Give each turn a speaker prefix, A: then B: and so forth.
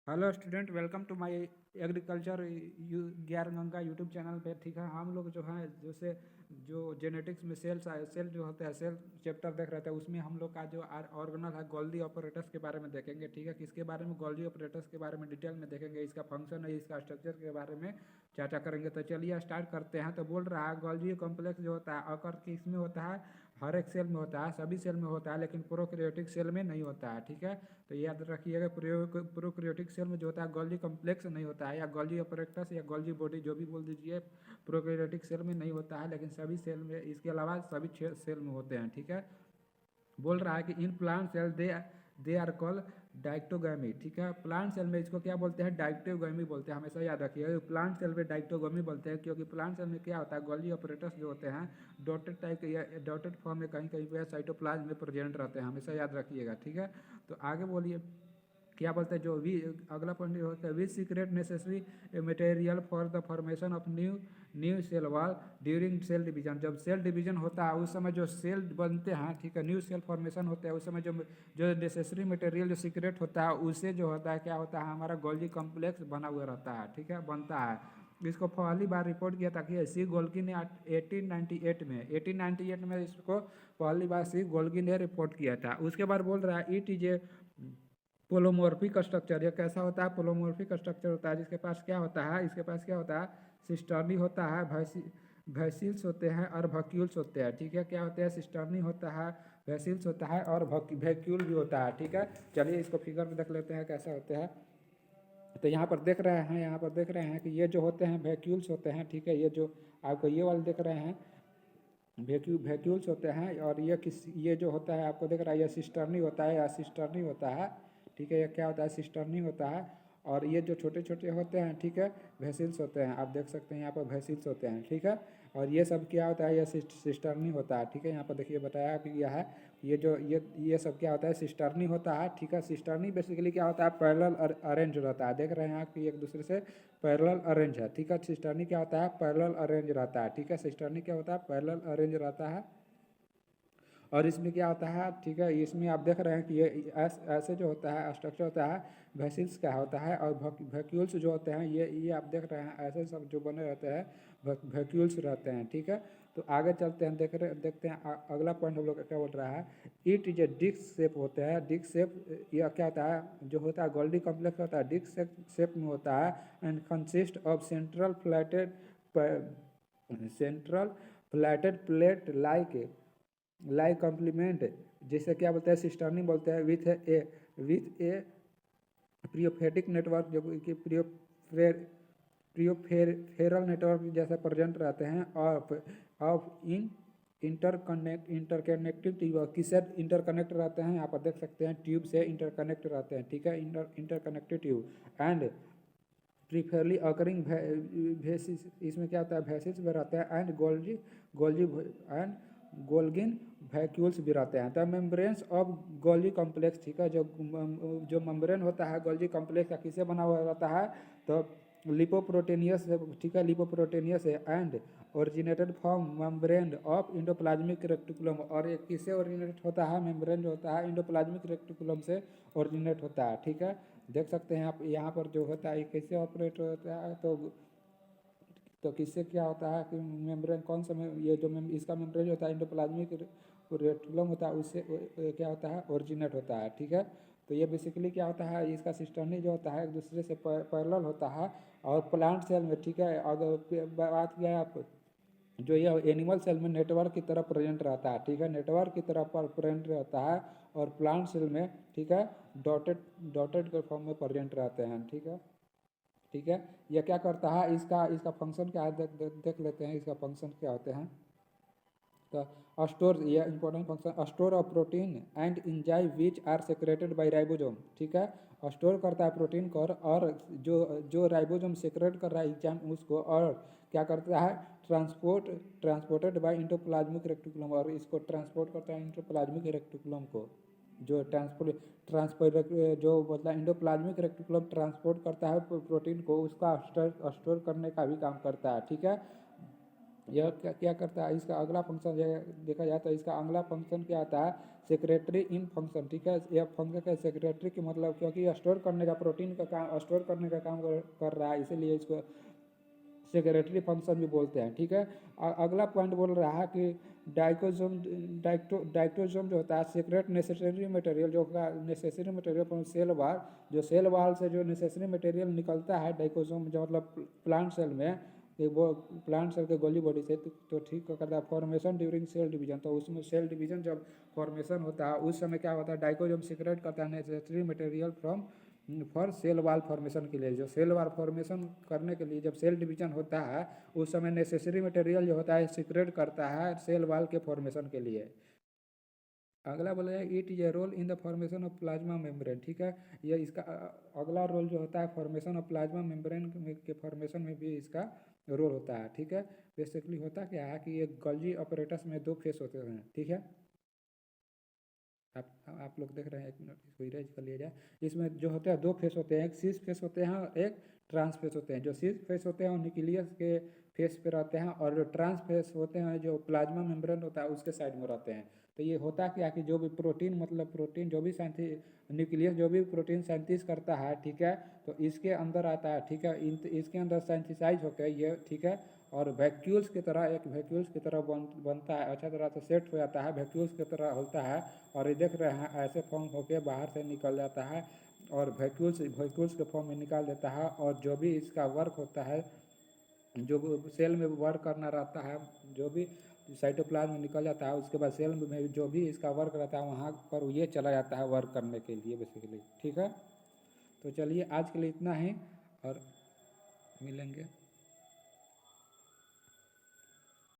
A: Hello student, welcome to my agriculture Gyan Ganga YouTube channel पे। ठीक है, हम लोग जो है जैसे जो जेनेटिक्स में सेल जो होते हैं, सेल चैप्टर देख रहे थे, उसमें हम लोग का जो ऑर्गेनल है गोल्गी ऑपरेटर्स के बारे में देखेंगे। ठीक है, किसके बारे में? गोल्गी ऑपरेटर्स के बारे में डिटेल में देखेंगे। इसका फंक्शन है, इसका स्ट्रक्चर के बारे में चर्चा करेंगे। तो चलिए स्टार्ट करते हैं। तो बोल रहा है गोल्गी कॉम्प्लेक्स जो होता है अकर किस में होता है? हर एक सेल में होता है, सभी सेल में होता है, लेकिन प्रोकैरियोटिक सेल में नहीं होता है। ठीक है, तो याद रखिएगा प्रोकैरियोटिक सेल में जो होता है गोल्गी कम्प्लेक्स नहीं होता है, या गोल्गी ऑपरेटस या गोल्गी बॉडी जो भी बोल दीजिए, प्रोकैरियोटिक सेल में नहीं होता है, लेकिन सभी सेल में, इसके अलावा सभी सेल में होते हैं। ठीक है, बोल रहा है कि in plant cell they are call dichogamy. ठीक है, प्लांट सेल में इसको क्या बोलते हैं? डाइक्टोगैमी बोलते हैं। हमेशा याद रखिएगा प्लांट सेल में डाइक्टोगैमी बोलते हैं, क्योंकि प्लांट सेल में क्या होता है, गोल्गी ऑपरेटर्स जो होते हैं डॉटेड टाइप या डॉटेड फॉर्म में कहीं कहीं पे साइटोप्लाज्म में प्रेजेंट रहते हैं। हमेशा याद रखिएगा। ठीक है, तो आगे बोलिए क्या बोलते हैं। जो वी अगला पॉइंट होता है, we secrete necessary material for the formation of new new cell wall during cell division. जब सेल डिवीजन होता है उस समय जो सेल बनते हैं, ठीक है, न्यू सेल फॉर्मेशन होते हैं, उस समय जो जो नेसेसरी मटेरियल जो सीक्रेट होता है, उससे जो होता है क्या होता है, हमारा गोल्गी कॉम्प्लेक्स बना हुआ रहता है। ठीक है, बनता है। इसको पहली बार रिपोर्ट किया था कि सी गोल्गी ने 1898 में इसको पहली बार सी गोल्गी ने रिपोर्ट किया था। उसके बाद बोल रहा है इट इज ए पोलोमॉर्फिक स्ट्रक्चर। ये कैसा होता है? पोलोमॉर्फिक स्ट्रक्चर होता है जिसके पास क्या होता है, इसके पास क्या होता है, सिस्टर्नी होता है, वैसिल्स होते हैं और वैक्यूल्स होते हैं। ठीक है, क्या होते हैं? सिस्टर्नी होता है, वैसिल्स होता है और वैक्यूल भी होता है। ठीक है, चलिए इसको फिगर में देख लेते हैं कैसा होते हैं। तो यहाँ पर देख रहे हैं कि ये जो होते हैं वैक्यूल्स होते हैं। ठीक है, ये जो आपको ये वाले देख रहे हैं वैक्यूल्स होते हैं, और ये जो होता है आपको दिख रहा है, ये सिस्टर्नी होता है या सिस्टर्नी होता है। ठीक है, ये क्या होता है? सिस्टर्नी होता है। और ये जो छोटे छोटे होते हैं, ठीक है, वेसिल्स होते हैं। आप देख सकते हैं यहाँ पर वेसिल्स होते हैं। ठीक है, और ये सब क्या होता है? ये सिस्टर्नी होता है। ठीक है, यहाँ पर देखिए बताया भी गया है। ये सब क्या होता है? सिस्टर्नी होता है। ठीक है, सिस्टर्नी बेसिकली क्या होता है? पैरेलल अरेंज रहता है। देख रहे हैं आप कि एक दूसरे से पैरेलल अरेंज है। ठीक है, सिस्टर्नी क्या होता है? पैरेलल अरेंज रहता है। ठीक है, सिस्टर्नी क्या होता है? पैरेलल अरेंज रहता है। और इसमें क्या होता है? ठीक है, इसमें आप देख रहे हैं कि ये ऐसे जो होता है स्ट्रक्चर होता है वेसिल्स का होता है, और वैक्यूल्स जो होते हैं ये आप देख रहे हैं ऐसे सब जो बने रहते हैं वैक्यूल्स रहते हैं। ठीक है, तो आगे चलते हैं, देखते हैं अगला पॉइंट हम लोग क्या बोल रहा है। It is a disc shape होते हैं। डिस्क शेप यह क्या होता है? जो होता है गोल्गी कॉम्प्लेक्स होता है डिस्क शेप में होता है, and consist of central flattened plate like complement, जैसे क्या बोलते हैं? सिस्टर्नी बोलते हैं, विथ ए प्रियोफेटिक नेटवर्क, जो कि प्रियोफेरल नेटवर्क जैसे प्रेजेंट रहते हैं, ऑफ इन इंटरकनेक्टेड ट्यूब, किससे इंटरकनेक्ट रहते हैं? यहाँ पर देख सकते हैं ट्यूब से इंटरकनेक्ट रहते हैं। ठीक है, इंटरकनेक्टेड ट्यूब एंड प्रीफरली अकरिंग भेसिस, इसमें क्या होता है? भेसिस में रहते हैं, एंड गोल्जी एंड गोल्गिन वैक्यूल्स भी रहते हैं। The membranes of Golgi complex, ठीक है, जो मेम्ब्रेन होता है गोल्गी कॉम्प्लेक्स का किससे बना हुआ रहता है? तो लिपोप्रोटीनियस है। ठीक है, लिपोप्रोटीनियस है, and originated from membrane of endoplasmic reticulum. और ये किससे ओरिजिनेट होता है? मेम्ब्रेन जो होता है इंडोप्लाज्मिक रेक्टिकुलम से ओरिजिनेट होता है। ठीक है, देख सकते हैं आप यहाँ पर जो होता है कैसे ऑपरेट होता है। तो किससे क्या होता है कि मेम्ब्रेन कौन सा ये जो इसका मेम्ब्रेन होता है इंडोप्लाज्मिक रेटिकुलम होता है, उससे क्या होता है? ओरिजिनेट होता है। ठीक है, तो ये बेसिकली क्या होता है? इसका सिस्टर्नी जो होता है एक दूसरे से पैरेलल होता है। और प्लांट सेल में, ठीक है, अगर बात किया आप, जो ये एनिमल सेल में नेटवर्क की तरह प्रेजेंट रहता है। ठीक है, नेटवर्क की तरह प्रेजेंट रहता है, और प्लांट सेल में, ठीक है, डॉटेड डॉटेड के फॉर्म में प्रेजेंट रहते हैं। ठीक है, ठीक है, यह क्या करता है? इसका इसका फंक्शन क्या है? देख लेते हैं इसका फंक्शन क्या होते हैं। तो स्टोर, ये important function, store of protein and enzyme which are secreted by ribosome. ठीक है, स्टोर करता है प्रोटीन को, और जो जो राइबोसोम सेक्रेट कर रहा है एंजाइम उसको, और क्या करता है? ट्रांसपोर्टेड बाय इंडोप्लाज्मिक रेक्टिकुलम, और इसको ट्रांसपोर्ट करता है इंडोप्लाज्मिक रेक्टिकुलम को। जो ट्रांसपोर्ट जो मतलब इंडोप्लाज्मिक रेक्टिकुलम ट्रांसपोर्ट करता है प्रोटीन को, उसका स्टोर करने का भी काम करता है। ठीक है, यह क्या क्या करता है, इसका अगला फंक्शन देखा जाए तो इसका अगला फंक्शन क्या आता है, सेक्रेटरी इन फंक्शन, ठीक है। यह फंक्शन का सेक्रेटरी के मतलब क्योंकि यह स्टोर करने का, प्रोटीन का काम स्टोर करने का काम कर रहा है, इसीलिए इसको सेक्रेटरी फंक्शन भी बोलते हैं, ठीक है। अगला पॉइंट बोल रहा है कि डाइकोसोम डाइक्टोसोम जो होता है सेक्रेट नेसेसरी मटेरियल, जो होगा necessary material from cell wall, जो सेल वाल से जो नेसेसरी मटेरियल निकलता है डाइकोसोम, जो मतलब प्लांट सेल में, कि वो प्लांट सेल के गोली बॉडी से, तो ठीक करता है फॉर्मेशन ड्यूरिंग सेल डिवीजन। तो उसमें सेल डिवीजन जब फॉर्मेशन होता है उस समय क्या होता है, डाइकोसोम सीक्रेट करता है necessary material from for cell wall formation के लिए। जो सेल वाल फॉर्मेशन करने के लिए जब सेल डिवीजन होता है उस समय नेसेसरी मटेरियल जो होता है सीक्रेट करता है सेल वाल के फॉर्मेशन के लिए। अगला बोला जाए it is a role in the formation of plasma membrane, ठीक है। ये इसका अगला रोल जो होता है फॉर्मेशन ऑफ प्लाज्मा मेम्ब्रेन के फॉर्मेशन में भी इसका रोल होता है, ठीक है। बेसिकली होता क्या है कि ये गॉल्जी ऑपरेटस में दो फेस होते हैं, ठीक है। आप लोग देख रहे हैं, एक मिनट इसको इरेज कर लिया जाए। इसमें जो होते हैं दो फेस होते हैं, एक सीस फेस होते हैं और एक ट्रांस फेस होते हैं। जो सीस फेस होते हैं वो न्यूक्लियस के फेस पे रहते हैं, और जो ट्रांस फेस होते हैं जो प्लाज्मा मेम्ब्रेन होता है उसके साइड में रहते हैं। तो ये होता क्या कि जो भी प्रोटीन, मतलब प्रोटीन जो भी न्यूक्लियस जो भी प्रोटीन साइंटिस करता है, ठीक है, तो इसके अंदर आता है, ठीक है। इसके अंदर साइंटिसाइज होकर ये, ठीक है, और वैक्यूल्स की तरह, एक वैक्यूल्स की तरह बनता है, अच्छा तरह से सेट हो जाता है, वैक्यूल्स की तरह होता है। और ये देख रहे हैं ऐसे फॉर्म होके बाहर से निकल जाता है और वैक्यूल्स के फॉर्म में निकाल देता है। और जो भी इसका वर्क होता है, जो सेल में वर्क करना रहता है, जो भी साइटोप्लाज्म में निकल जाता है, उसके बाद सेल में जो भी इसका वर्क रहता है वहाँ पर ये चला जाता है वर्क करने के लिए बेसिकली, ठीक है। तो चलिए आज के लिए इतना ही और मिलेंगे।